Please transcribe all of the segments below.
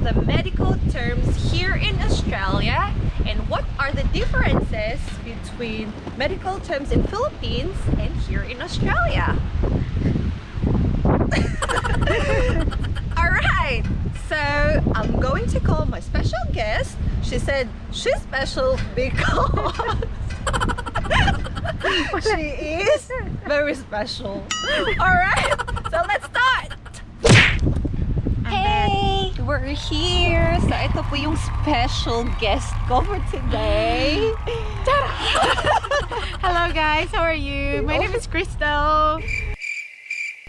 the medical terms here in Australia and what are the differences between medical terms in Philippines and here in Australia. Alright, so I'm going to call my special guest. She said she's special because she is very special. Alright, so let's start! Hey! We're here! So ito po yung special guest ko for today. Hello guys, how are you? My name is Crystal.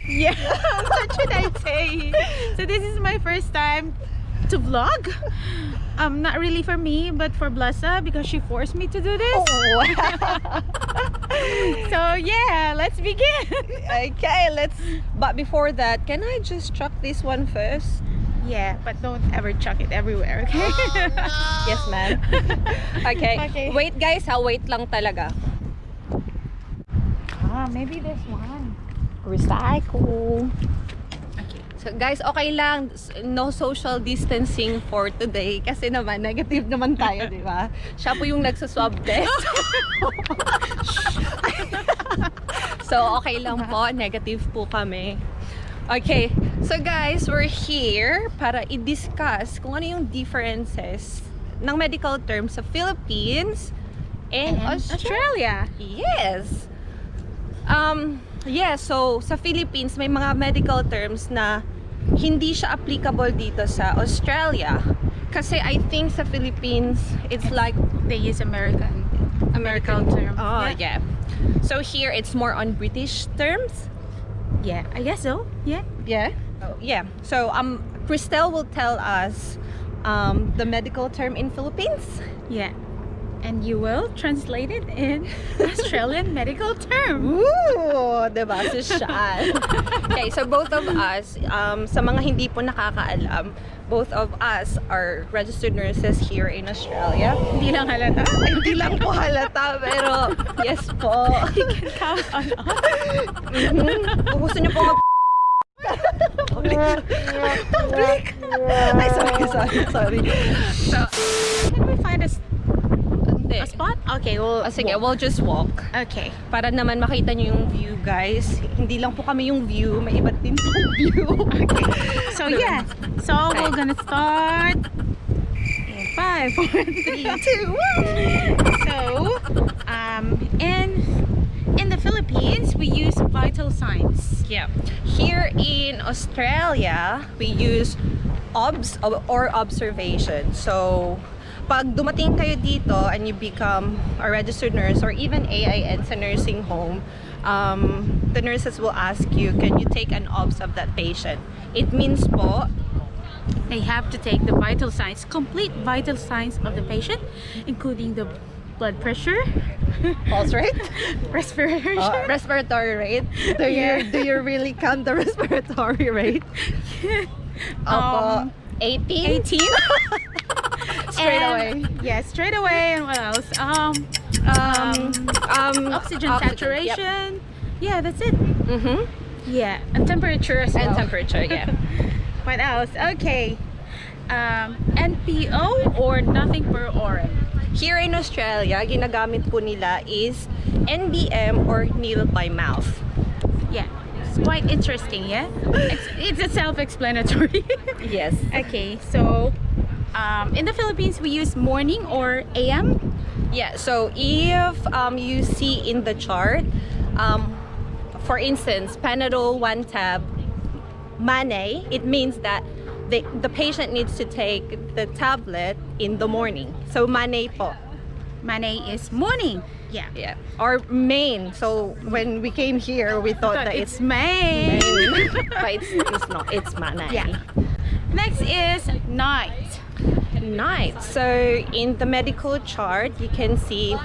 Yeah, what should I say? So this is my first time to vlog. Not really for me, but for Blessa because she forced me to do this. Oh. So yeah, let's begin. Okay, but before that, can I just chuck this one first? Yeah, but don't ever chuck it everywhere, okay? Yes, ma'am. Okay. Wait guys, wait lang talaga. Maybe this one. Recycle. Okay. So guys, okay lang, no social distancing for today kasi naman negative naman tayo, di ba? Siya po yung nagsa-swab test. So okay lang po, negative po kami. Okay, so guys, we're here para i-discuss kung ano yung differences ng medical terms sa Philippines and Australia. Yes. Yeah, so sa Philippines may mga medical terms na hindi siya applicable dito sa Australia. Kasi I think sa Philippines, it's like they use American term. Oh, yeah. So here it's more on British terms. Yeah, I guess so. Yeah. Yeah. Oh, yeah. So Cristel will tell us the medical term in Philippines. Yeah. And you will translate it in Australian medical term. Ooh, diba? Social. Okay, so both of us, sa mga hindi po nakakaalam, both of us are registered nurses here in Australia. Hindi lang halata? Hindi lang po halata, pero yes po. You can count on us. Kung gusto niyo po public. Ay, sorry. So, can we find a spot? Okay, sige, we'll just walk. Okay. Para naman makita nyo yung view, guys. Hindi lang po kami yung view, may iba't din po view. Okay. So yeah. So we're gonna start in 5, 4, 3, 2, 1. So in the Philippines we use vital signs. Yeah. Here in Australia, we use OBS or observation. So pag dumating kayo dito and you become a registered nurse or even AIN sa nursing home, the nurses will ask you, can you take an OBS of that patient? It means po, they have to take the vital signs, complete vital signs of the patient, including the blood pressure, pulse rate, respiratory rate. Do you really count the respiratory rate? 18? Straight away. Yeah, straight away. And what else? Oxygen saturation. Yep. Yeah, that's it. Yeah, and temperature as well. And temperature, yeah. What else? Okay. NPO or nothing per oral. Here in Australia, ginagamit po nila is NBM or nil by mouth. Yeah. It's quite interesting, yeah? It's a self-explanatory. Yes. Okay, so in the Philippines we use morning or AM. Yeah, so if you see in the chart, for instance, Panadol 1 tab, Mane, it means that the patient needs to take the tablet in the morning. So Mane po. Mane is morning. Yeah. Or main. So when we came here, we thought that it's main. But it's not. It's Mane. Yeah. Next is night. Night. So in the medical chart, you can see,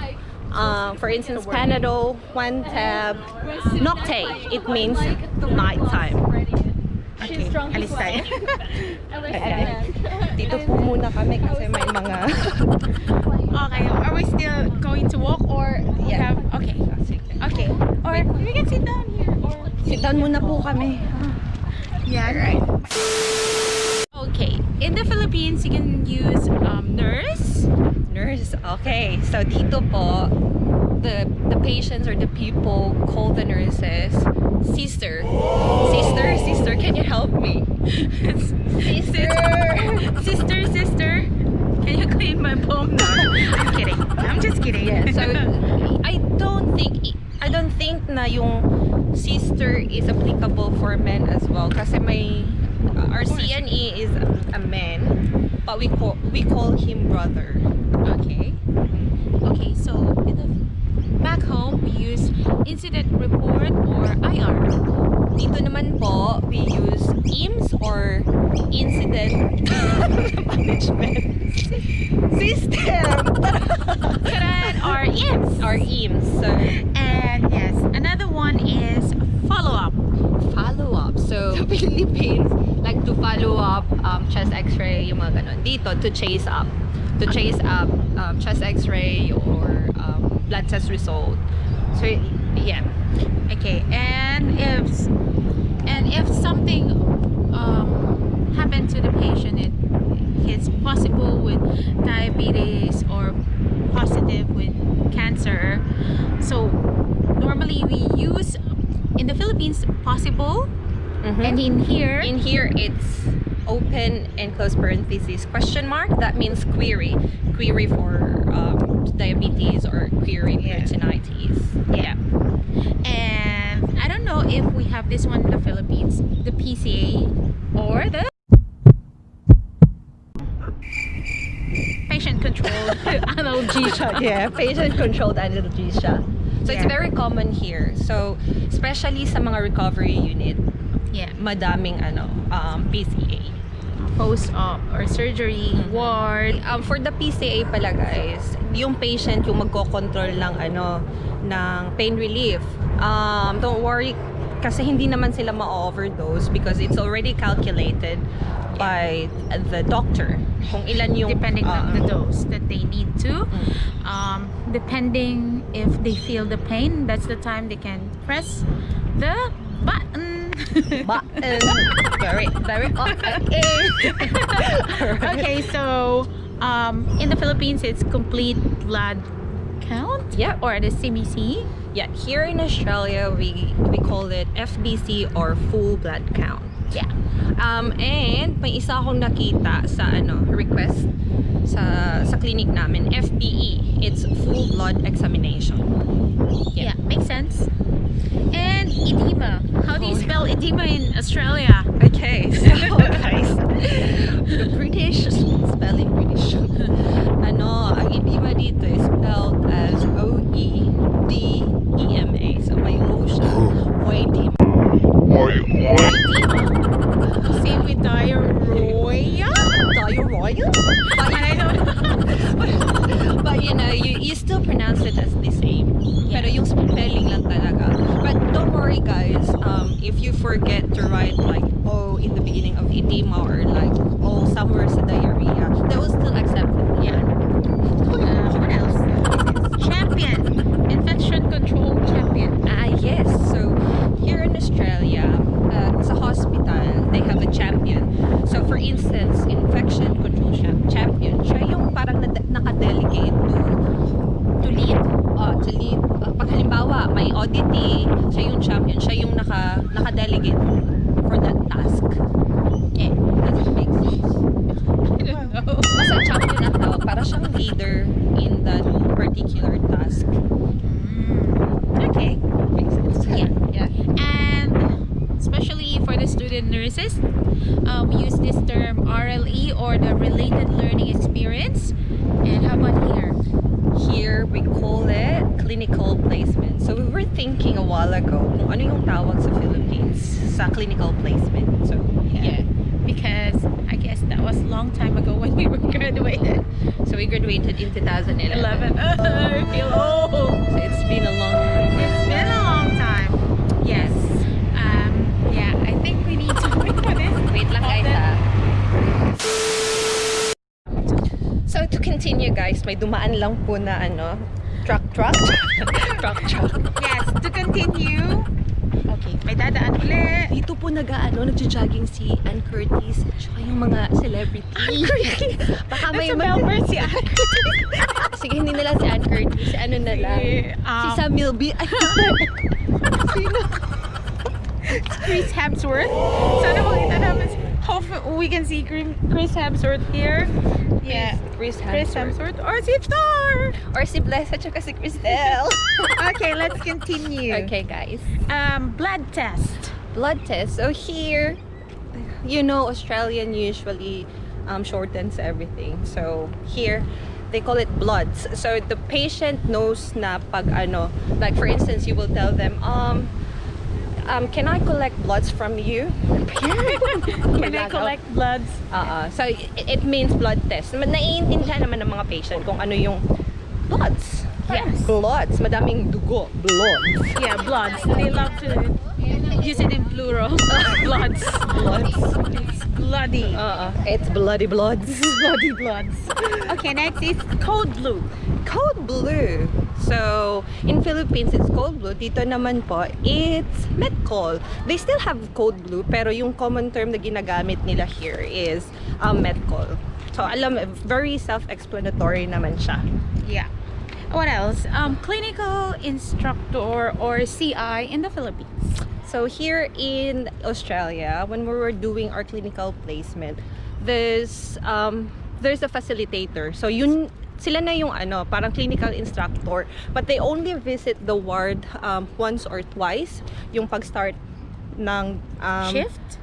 for instance, Panadol 1 tab, Nocte. It means nighttime. Okay, alis tayo. Okay. Dito po muna kami kasi may mga... Okay, are we still going to walk or Yeah. Okay. Okay. Or we can sit down here. Or Sit down muna po kami. yeah. Alright. Okay. In the Philippines, you can use nurse. Nurse. Okay. So dito po, the patients or the people call the nurses sister. Sister, can you help me? Sister, can you clean my bum now? I'm kidding. I'm just kidding. Yeah. So I don't think na yung sister is applicable for men as well. Kasi our CNE is a man, but we call him brother. Okay. Okay. So back home, we use incident report or IR. Dito naman po, we use IMS or incident management system. Or IMS. Or IMS. So, And yes, another one is follow-up. follow-up. So, sa Philippines, like to follow up chest x-ray, yung mga ganon. Dito, to chase up chest x-ray or blood test result. So, yeah. Okay, and if something happened to the patient, it's possible with diabetes or positive with cancer. So normally we use in the Philippines possible, and in here it's open and close parentheses question mark. That means query for diabetes or query peritonitis. Yeah. And I don't know if we have this one in the Philippines, the PCA or the patient controlled analgesia. Yeah, patient controlled analgesia. So it's Yeah. very common here. So especially sa mga recovery unit, Yeah, madaming PCA. post-op or surgery ward. For the PCA pala guys, yung patient yung magko-control ng pain relief. Don't worry kasi hindi naman sila ma-overdose because it's already calculated by the doctor kung ilan yung Depending on the dose that they need to. Depending if they feel the pain, that's the time they can press the button. very okay. Okay, so in the Philippines, it's complete blood count. Yeah. Or the CBC. Yeah, here in Australia we call it FBC or full blood count. Yeah. And may isa akong nakita sa request sa clinic namin, FBE. It's full blood examination. Yeah, makes sense. And edema. How do you spell edema in Australia? Okay, so guys, the British spelling British. Ang edema dito is spelled as OEDEMA. So may O siya. Oedema. Same with diarrhea. Diarrhea? I don't know. But you still pronounce it as the same. Pero yung spelling lang talaga. But don't worry guys, if you forget to write like O in the beginning of edema or like O somewhere sa diarrhea, they will still accept it. Yeah. What else? Champion. Infection control champion. Yes. So here in Australia, sa hospital, they have a champion. So for instance, infection control champion, siya yung parang naka-delegate to lead. To lead. Pag halimbawa, may auditing, siya yung champion, siya yung naka-delegate for that task. Yeah, does it make sense? I don't know. Basta champion na tawag, para siyang leader in that particular task. Okay. Makes sense. Yeah. And especially for the student nurses, we use this term RLE or the related learning experience. And how about here? Here we call it clinical placement. So we were thinking a while ago kung ano yung tawag sa Philippines sa clinical placement. So Yeah. Because I guess that was a long time ago when we were graduated. So we graduated in 2011. 11. I feel old. So it's been a long It's been a long time. Yes. Yeah, I think we need to wait for this. Wait lang guys So to continue guys, may dumaan lang po na truck. Yes, to continue, Okay, may dadaan ulit. Dito po nagja-jogging si Ann Curtis tsaka yung mga celebrity. Baka may Melbourne si Ann. Sige, hindi nila si Ann Curtis. Si ano na lang? Si Sam Milby. Ay, sino? Chris Hemsworth. Sana makita namin. Hope we can see Chris Hemsworth here. Yeah. Chris Chris Hemsworth. Or si Thor. Or si Bless at saka si Cristel. Okay, let's continue. Okay, guys. Blood test. Blood test. So here, you know, Australian usually shortens everything. So here, they call it bloods. So the patient knows na pag ano, like for instance, you will tell them, can I collect bloods from you? Can I collect bloods? So it means blood test. Naiintindihan naman ng mga patient kung ano yung bloods. Yes. Bloods. Madaming dugo. Bloods. Yeah, bloods. They love to use it in plural. Bloods. Bloods. It's bloody. It's bloody bloods. Bloody bloods. Okay, next is code blue. Code blue. So, in Philippines, it's code blue. Dito naman po, it's McDougall. They still have code blue, pero yung common term na ginagamit nila here is McDougall. So, alam, very self-explanatory naman siya. Yeah. What else? Clinical instructor or CI in the Philippines. So, here in Australia, when we were doing our clinical placement, there's a facilitator. So, yun sila na yung ano, parang clinical instructor, but they only visit the ward once or twice, yung pag-start ng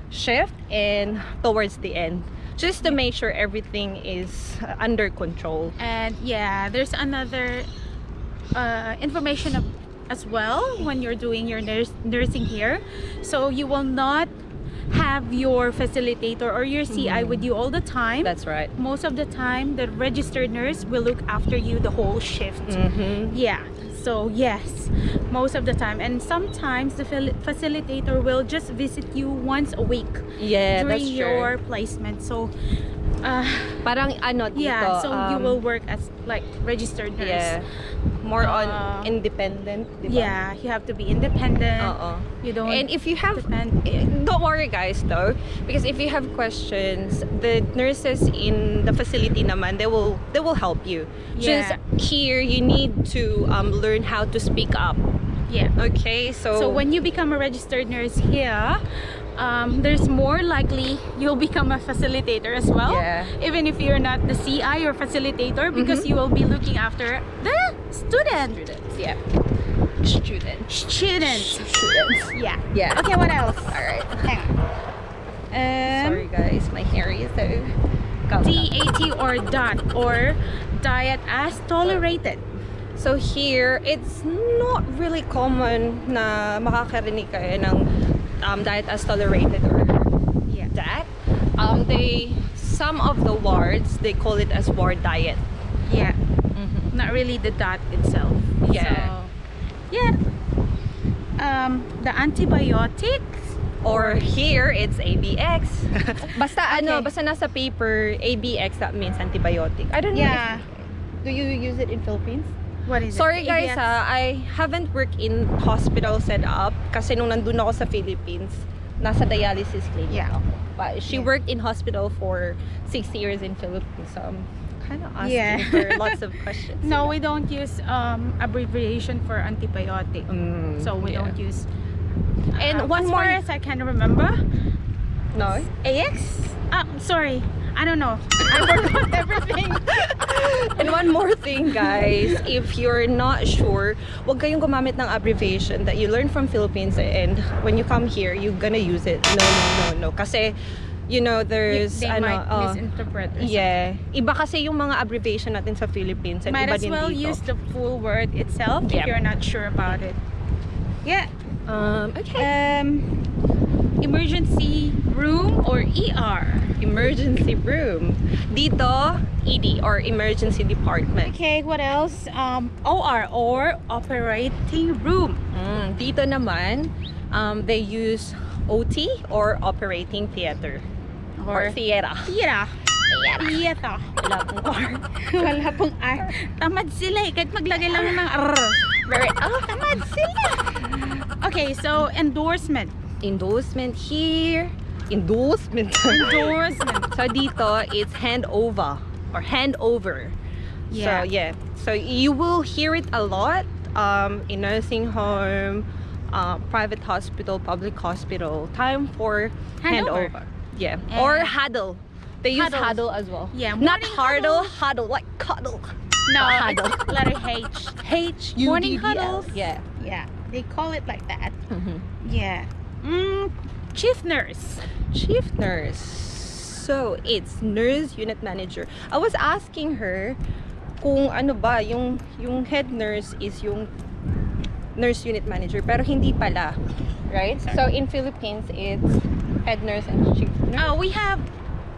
shift and towards the end, just to make sure everything is under control. And yeah, there's another information as well when you're doing your nursing here. So you will not have your facilitator or your CI with you all the time. That's right. Most of the time, the registered nurse will look after you the whole shift. Yeah. So yes, most of the time. And sometimes the facilitator will just visit you once a week. Yeah, during that's true. your placement. So parang ano dito. yeah, so you will work as like registered nurse. Yeah. More on independent, diba? Yeah, you have to be independent. You don't. And if you have, depend. don't worry guys though, because if you have questions, the nurses in the facility naman, they will help you. Yeah. Just here, you need to learn how to speak up. Yeah. Okay, so when you become a registered nurse here, there's more likely you'll become a facilitator as well. Yeah. Even if you're not the CI or facilitator, because you will be looking after the students. Yeah. Students. Yeah. Yeah. Okay, what else? All right. Hang on. Sorry guys, my hair is so. DAT or DOT or diet as tolerated. So here, it's not really common na makakarinig kayo ng diet as tolerated or that. Some of the wards, they call it as ward diet. Yeah. Not really the DOT itself. Yeah. So, yeah. The antibiotics. Or here, it's ABX. Basta Okay. basta nasa paper, ABX, that means antibiotic. I don't know. Yeah. Do you use it in Philippines? What is Sorry it? guys ABX? I haven't worked in hospital setup kasi nung nandun ako sa Philippines, nasa dialysis clinic Yeah. ako. But she worked in hospital for 6 years in Philippines, so I'm kind of asking her lots of questions. No, we don't use abbreviation for antibiotic. So we don't use. And one as more, far as I can remember, no? AX. Sorry, I don't know. I forgot everything. And one more thing guys, if you're not sure, wag kayong gumamit ng abbreviation that you learn from Philippines and when you come here, you're gonna use it. No. Kasi, you know, there's They might misinterpret. Or yeah. Iba kasi yung mga abbreviation natin sa Philippines and might iba as din well dito. use the full word itself if Yep. you're not sure about it. Yeah. Okay. Emergency room or ER. Emergency room. Dito, ED or emergency department. Okay, what else? OR or operating room. Dito naman, they use OT or operating theater. Or theater. Theater. Wala pong R. Wala pong R. Tamad sila eh. Kahit maglagay lang ng R. Very tamad sila. Okay, so endorsement. Endorsement here. Endorsement. Endorsement. So dito, it's handover or handover. Yeah. So yeah. So you will hear it a lot in nursing home, private hospital, public hospital. Time for Handover. handover. Yeah. Or huddle. They use Huddle. huddle as well. Yeah, Not morning huddle, huddle, like cuddle. No, Huddle. it's letter H. H U Morning D D L. huddles. Yeah. Yeah, they call it like that. Mhm. Yeah. Chief nurse. Chief nurse. So it's nurse unit manager. I was asking her kung ano ba yung head nurse is yung nurse unit manager, pero hindi pala, right? So in Philippines it's head nurse and chief nurse. We have,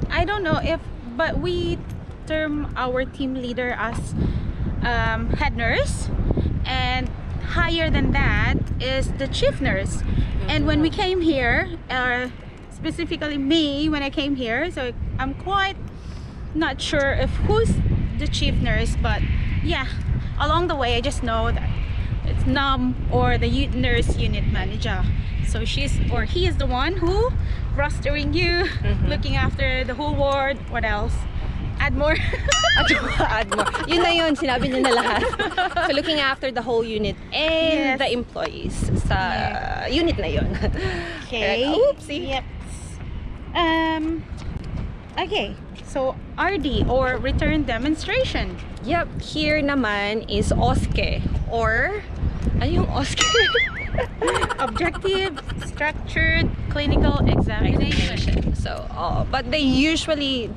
I don't know if, but we term our team leader as head nurse, and higher than that is the chief nurse. And when we came here, specifically me, when I came here, so I'm quite not sure if who's the chief nurse, but yeah, along the way I just know that it's Nam or the nurse unit manager. So she's or he is the one who rostering you, looking after the whole ward. What else? Add more. Add more. Yun na yun, sinabi niyo na lahat. So looking after the whole unit and Yes. the employees sa unit na yun. Okay. Oopsie. Yep. Okay. So RD or return demonstration. Yep, here naman is OSCE or ano yung OSCE? Objective, structured, clinical examination. So, but they usually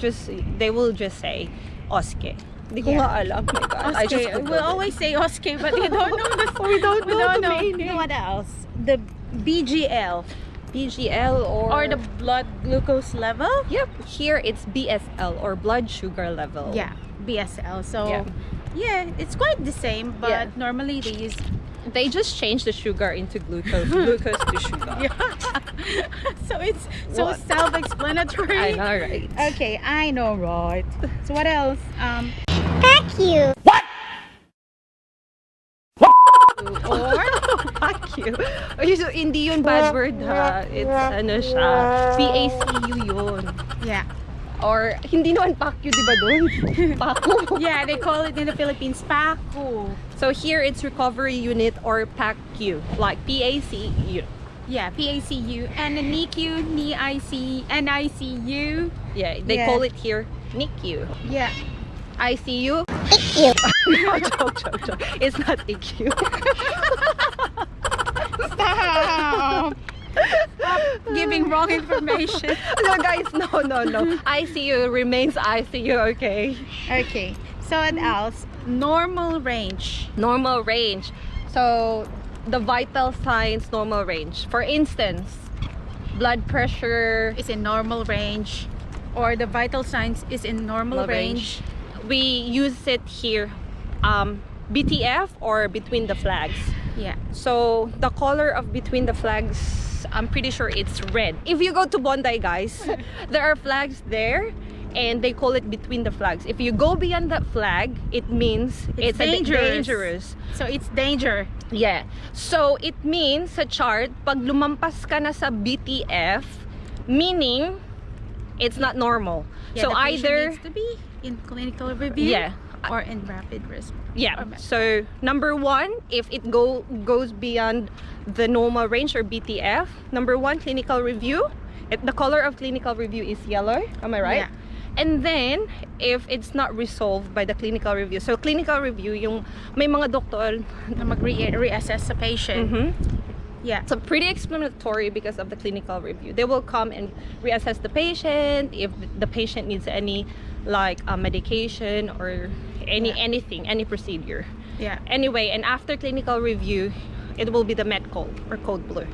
they will just say OSCE. Hindi ko Yeah. nga alam. Oh my God. I just Okay, we'll always say OSCE, but we don't know the We don't know the know. meaning. What else? The BGL PGL or the blood glucose level. Yep, here it's BSL or blood sugar level. Yeah, BSL. So Yeah. yeah, it's quite the same, but Yeah. normally they use They just change the sugar into glucose, glucose to sugar. so it's so What? self-explanatory. I know, right? Okay, I know, right? So what else? Fuck you. Or Fuck you. Okay, so hindi yun bad word ha. It's ano siya, PACU yun. yeah, Or hindi naman PACU, di ba doon? PACU. yeah, they call it in the Philippines PACU. So here it's recovery unit or PACU, like PACU. Yeah, PACU and the NICU, NICU. Yeah, they Yeah. call it here NICU. Yeah. ICU? You. No, joke. It's not ICU. Stop. Stop giving wrong information. No, guys, no. ICU remains ICU, okay? Okay. So what else? Normal range. Normal range. So, the vital signs, normal range. For instance, blood pressure, Is in normal range, or the vital signs is in normal range. We use it here, BTF or between the flags. Yeah. So the color of between the flags, I'm pretty sure it's red. If you go to Bondi, guys, there are flags there and they call it between the flags. If you go beyond that flag, it means it's dangerous. So it's danger. Yeah. So it means sa chart, pag lumampas ka na sa BTF, meaning it's not normal. Yeah, So the patient either needs to be in clinical review. Yeah. Or in rapid response. yeah. So number one, if it goes beyond the normal range or BTF, number one, clinical review. The color of clinical review is yellow. Am I right? Yeah. And then if it's not resolved by the clinical review. So clinical review, yung may mga doktor Na mag-reassess sa patient. Yeah. So pretty explanatory because of the clinical review. They will come and reassess the patient if the patient needs any like medication or any procedure. Yeah. Anyway, and after clinical review, it will be the med code or code blue.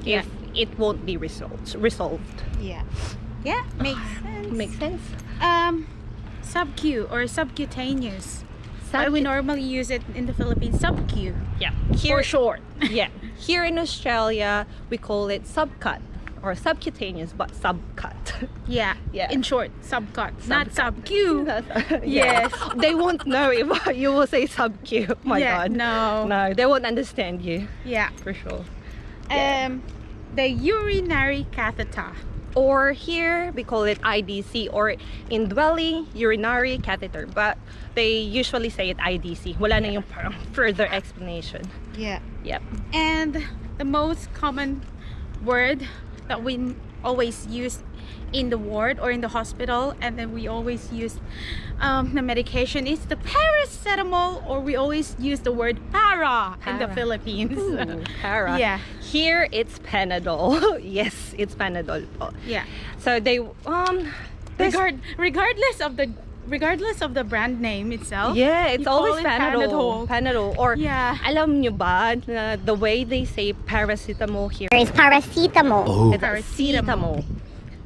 Yeah. If it won't be resolved. Yeah. Yeah. Makes sense. Makes sense. Sub-Q or subcutaneous. Why we normally use it in the Philippines, sub-Q. Yeah. For short. Yeah. Here in Australia, we call it subcut or subcutaneous, but subcut. Yeah. Yeah. In short, subcut, not sub-Q. Yeah. Yes. They won't know if you will say sub-Q. My Yeah, God. no. No, they won't understand you Yeah. for sure. Yeah. The urinary catheter. Or here we call it IDC, or indwelling urinary catheter, but they usually say it IDC. Wala na yung parang further explanation. Yeah. Yep. And the most common word that we always use in the ward or in the hospital, and then we always use the medication is the paracetamol, or we always use the word para in the Para. Philippines. Ooh, para. Yeah. Here it's Panadol. Yes, it's Panadol po. Yeah. So they there's- Regardless of the brand name itself. yeah, it's you always call it Panadol. Panadol. Or Yeah. alam nyo ba na the way they say paracetamol here, There is paracetamol. it's paracetamol.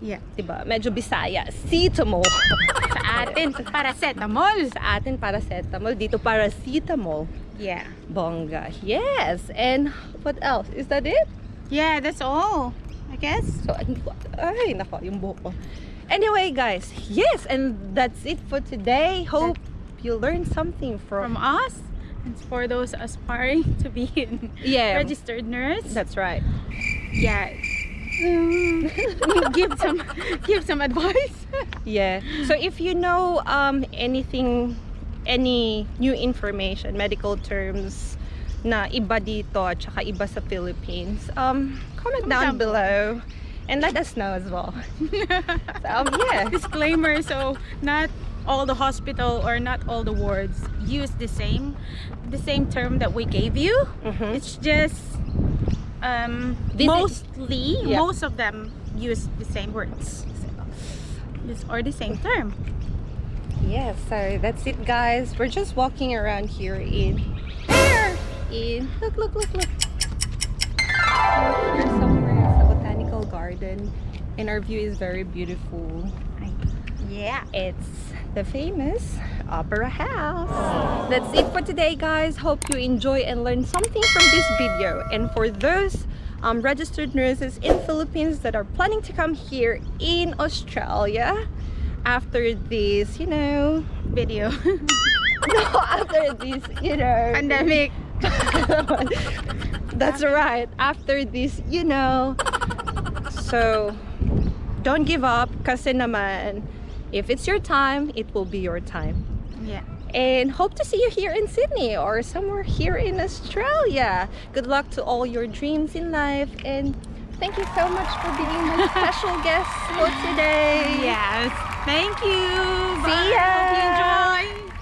Yeah. Diba? Medyo Bisaya. Cetamol. Sa atin, paracetamol. Sa atin paracetamol, dito paracetamol. Yeah. Bongga. Yes. And what else? Is that it? Yeah, that's all, I guess. So, ay, nako, yung buhok ko. Anyway, guys, yes, and that's it for today. Hope you learned something From from us, it's for those aspiring to be a yeah, registered nurse. that's right. Yeah. give some advice. Yeah. So if you know anything, any new information, medical terms na iba dito at saka iba sa Philippines, comment down below and let us know as well. So, yeah. Disclaimer, so not all the hospital or not all the wards use the same term that we gave you. Mhm. It's just This mostly yeah. most of them use the same words or the same term. Yeah, so that's it, guys. We're just walking around here in look. We're somewhere in the botanical garden and our view is very beautiful. Yeah. It's the famous Opera House. That's it for today, guys. Hope you enjoy and learn something from this video. And for those registered nurses in Philippines that are planning to come here in Australia after this, Video. after this, Pandemic. That's right. After this, so don't give up kasi naman if it's your time, it will be your time. Yeah. And hope to see you here in Sydney or somewhere here in Australia. Good luck to all your dreams in life, and thank you so much for being my special guest for today. Yes. Thank you. See Bye. ya. Hope you enjoy.